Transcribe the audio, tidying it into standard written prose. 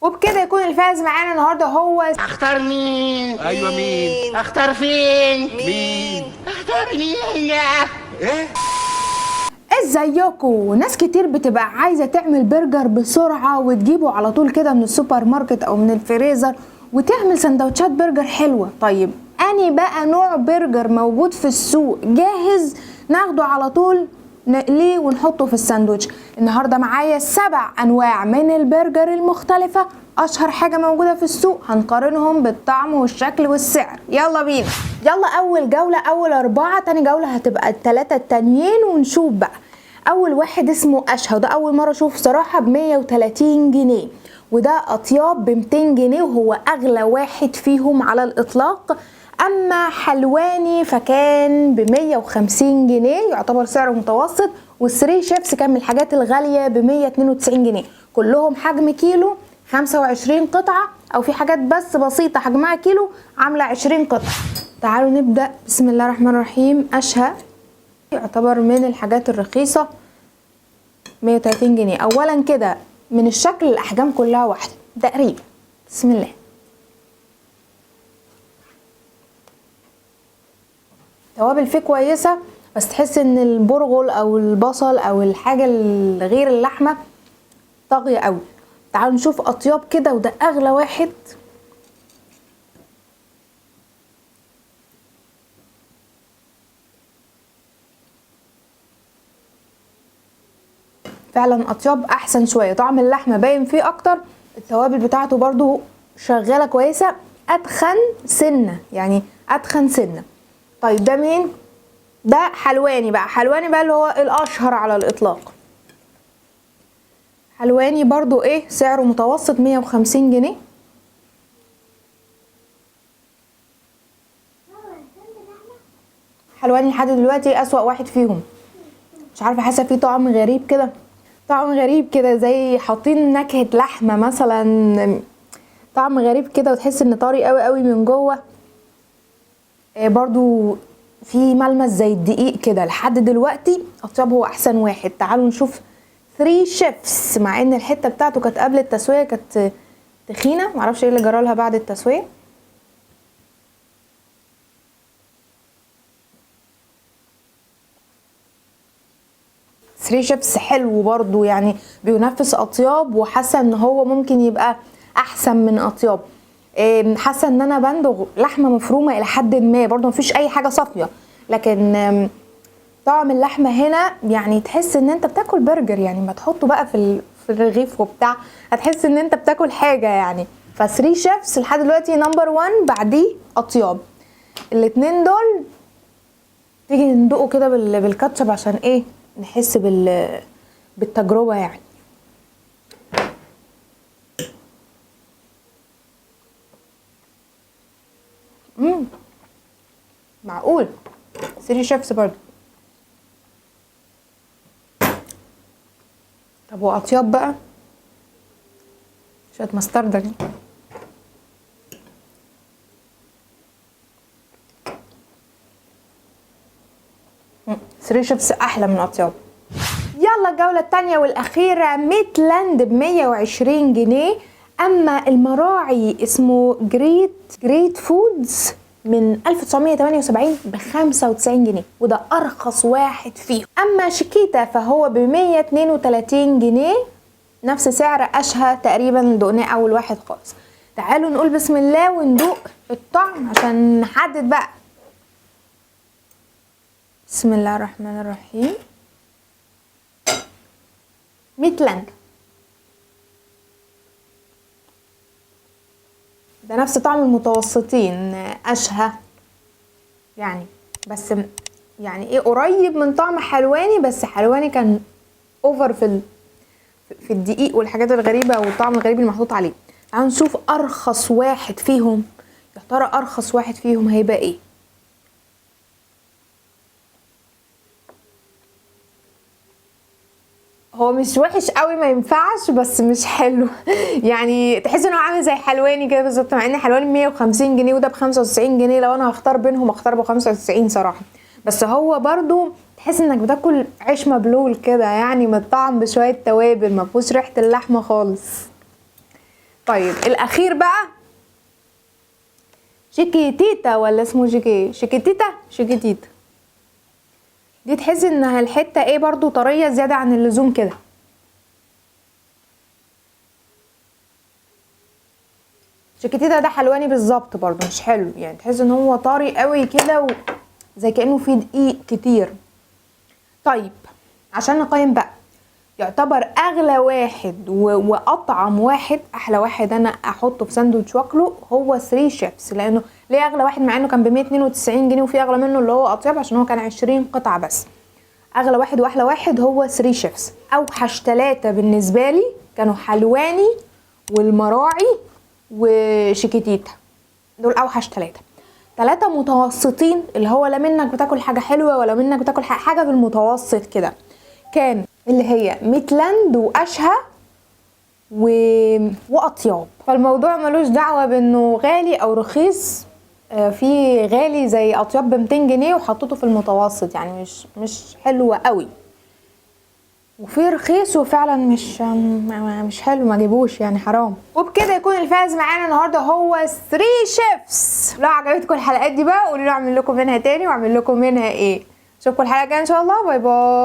وبكده يكون الفائز معانا النهارده هو اختار مين؟ ايوه مين؟ اختار فين؟ مين؟ اختار مين؟ ايه؟ ازيكم. ناس كتير بتبقى عايزه تعمل برجر بسرعه وتجيبه على طول كده من السوبر ماركت او من الفريزر وتعمل سندوتشات برجر حلوه. طيب اني بقى نوع برجر موجود في السوق جاهز ناخده على طول نقليه ونحطه في الساندوتش؟ النهارده معايا 7 انواع من البرجر المختلفه، اشهر حاجه موجوده في السوق، هنقارنهم بالطعم والشكل والسعر. يلا بينا. يلا اول جوله، اول 4، تاني جوله هتبقى ال3 التانيين ونشوف بقى. اول واحد اسمه اشهى، وده اول مره اشوف صراحه، ب130 جنيه، وده اطياب ب200 جنيه وهو اغلى واحد فيهم على الاطلاق. اما حلواني فكان ب150 جنيه، يعتبر سعره متوسط، والثري شيفس كان من الحاجات الغاليه ب192 جنيه. كلهم حجم كيلو، 25 قطعه، او في حاجات بس بسيطه حجمها كيلو عامله 20 قطعه. تعالوا نبدا. بسم الله الرحمن الرحيم. اشهى يعتبر من الحاجات الرخيصه، 130 جنيه. اولا كده من الشكل الاحجام كلها واحده تقريبا. بسم الله. توابل فيه كويسه، بس تحس ان البرغل او البصل او الحاجه غير اللحمه طاغيه قوي. تعالوا نشوف اطياب كده، وده اغلى واحد. فعلا اطياب احسن شويه، طعم اللحمه باين فيه اكتر، التوابل بتاعته برضو شغاله كويسه، اتخن سنه، يعني اتخن سنه. طيب ده مين؟ ده حلواني بقى. حلواني بقى اللي هو الاشهر على الاطلاق. حلواني برضو ايه سعره متوسط، 150 جنيه. حلواني لحد دلوقتي اسوأ واحد فيهم، مش عارفه، حاسه فيه طعم غريب كده، طعم غريب كده زي حاطين نكهه لحمه مثلا، طعم غريب كده، وتحس ان طري قوي قوي من جوه. برضو في ملمس زي الدقيق كده. لحد دلوقتي اطيب هو احسن واحد. تعالوا نشوف ثري شيفس، مع ان الحته بتاعته كانت قبل التسويه كانت تخينه، معرفش ايه اللي جرالها بعد التسويه. ثري شيفس حلو برضو، يعني بينافس اطياب، وحاسه ان هو ممكن يبقى احسن من اطياب. حاسه ان انا بندغ لحمه مفرومه الى حد ما، برضو مفيش اي حاجه صافيه، لكن طعم اللحمه هنا يعني تحس ان انت بتاكل برجر، يعني ما تحطه بقى في الرغيف وبتاع، هتحس ان انت بتاكل حاجه يعني. فثري شيفس لحد دلوقتي نمبر 1، بعديه اطياب. الاتنين دول تيجي ندوقه كده بالكاتشب عشان ايه نحس بالتجربه يعني. معقول ثري شيفس برضو. طب واطياب بقى، شويه مستردة دي. ثري شيفس احلى من اطياب. يلا الجوله الثانيه والاخيره، ميتلاند ب120 جنيه. اما المراعي اسمه جريت فودز من 1978 ب95 جنيه، وده ارخص واحد فيهم. اما شيكيتا فهو ب132 جنيه، نفس سعر اشهى تقريبا، دقناه اول واحد خالص. تعالوا نقول بسم الله وندوق الطعم عشان نحدد بقى. بسم الله الرحمن الرحيم. ميتلاند ده نفس طعم المتوسطين، اشهى يعني، بس يعني ايه قريب من طعم حلواني، بس حلواني كان اوفر في الدقيق والحاجات الغريبه والطعم الغريب اللي محطوط عليه. تعالوا نشوف ارخص واحد فيهم، يا ترى ارخص واحد فيهم هيبقى ايه. هو مش وحش قوي، ما ينفعش، بس مش حلو يعني تحس انه عامل زي حلواني كده بالظبط، مع ان حلواني 150 جنيه وده ب95 جنيه. لو انا هختار بينهم اختار ب95 صراحه، بس هو برضو تحس انك بتاكل عيش مبلول كده، يعني متطعم بشويه توابل، ما فيهوش ريحه اللحمه خالص. طيب الاخير بقى شيكيتيتا، ولا اسمه شيكيتيتا. دي تحس انها الحته ايه برضو طريه زياده عن اللزوم كده. شيكيتيتا ده حلواني بالظبط برضو، مش حلو يعني، تحس ان هو طري قوي كده زي كانه فيه دقيق كتير. طيب عشان نقيم بقى، يعتبر اغلى واحد واطعم واحد، احلى واحد انا احطه في ساندوتش واكله هو 3 شيفس. لانه ليه اغلى واحد؟ مع انه كان ب 192 جنيه وفي اغلى منه اللي هو اطيب عشان هو كان 20 قطعه بس. اغلى واحد واحلى واحد هو 3 شيفس. اوحش 3 بالنسبه لي كانوا حلواني والمراعي وشيكيتيتا، دول اوحش 3 متوسطين اللي هو لا منك بتاكل حاجه حلوه ولا منك بتاكل حاجه في المتوسط كده، كان اللي هي ميتلاند واشهى واطياب. فالموضوع ملوش دعوه بانه غالي او رخيص، في غالي زي اطياب ب 200 جنيه وحطيته في المتوسط، يعني مش حلوه قوي، وفي رخيص وفعلا مش حلو، ما جيبوش يعني، حرام. وبكده يكون الفائز معانا النهارده هو 3 شيفس. لو عجبتكم الحلقات دي بقى قولوا لي اعمل لكم منها تاني واعمل لكم منها ايه. اشوفكم الحلقه الجايه ان شاء الله. باي باي.